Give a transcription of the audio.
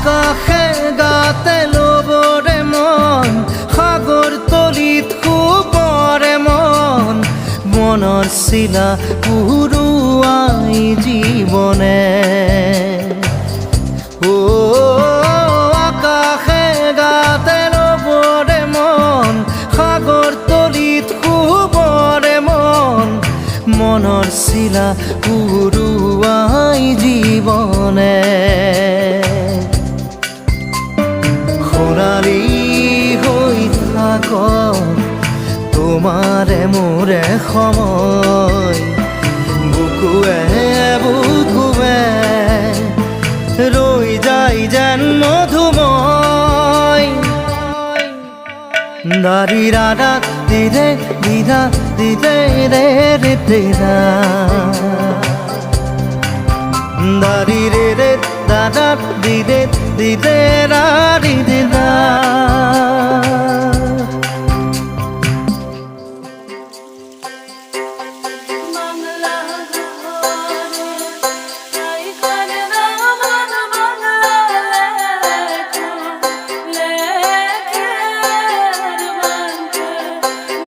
আকাশে গাতে ল'বৰে মন সাগৰ তলিত শুবৰে মন মনৰ চিলা উৰুৱাই জীৱনে আকাশে গাতে ল'বৰে মন সাগৰ তলিত শুবৰে মন মনৰ চিলা উৰুৱাই জীৱনে খৰালি হৈ থাক তোমাৰে মোৰে সময় বুকুৱে বুকুৱে ৰৈ যায় যেন মধুময় দাৰি ৰাধা দিদে দিদা দিদে ৰে ৰে দিদা দাৰি ৰে ৰে দাদা দিদে দিদে ৰা দিদা